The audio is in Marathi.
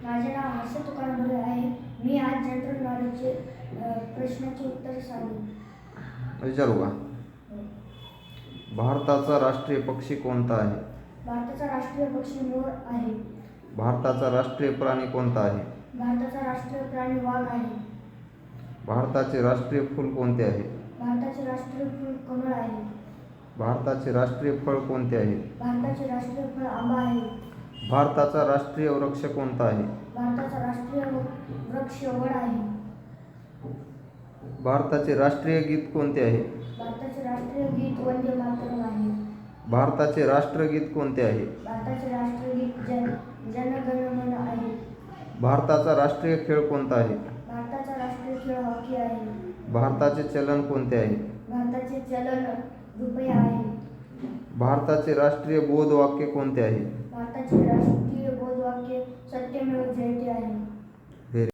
माझे नाव हर्ष तुकाराम भोरे आहे. मी आज जनरल नॉलेजचे प्रश्नाचे उत्तर सांगेन. विचारू का? भारताचा राष्ट्रीय पक्षी कोणता आहे? भारताचा राष्ट्रीय पक्षी मोर आहे. भारताचा राष्ट्रीय प्राणी कोणता आहे? भारताचा राष्ट्रीय प्राणी वाघ आहे. भारताचे राष्ट्रीय फूल कोणते आहे? भारताचे राष्ट्रीय फूल कमळ आहे. भारताचे राष्ट्रीय फळ कोणते आहे? भारताचे राष्ट्रीय फळ आंबा आहे. भारताचा राष्ट्रीय वृक्ष कोणता आहे? भारताचा राष्ट्रीय वृक्ष वड आहे. भारताचे राष्ट्रीय गीत कोणते आहे? भारताचे राष्ट्रीय गीत वंदे मातरम आहे. भारताचे राष्ट्रगीत कोणते आहे? भारताचे राष्ट्रीय गीत जन गण मन आहे. भारताचा राष्ट्रीय खेळ कोणता आहे? भारताचा राष्ट्रीय खेळ हॉकी आहे. भारताचे चलन कोणते आहे? भारताचे चलन रुपया आहे. भारताचे राष्ट्रीय बोध वाक्य कोणते आहे? भारताचे राष्ट्रीय बोधवाक्य सत्यमेव जयते आहे.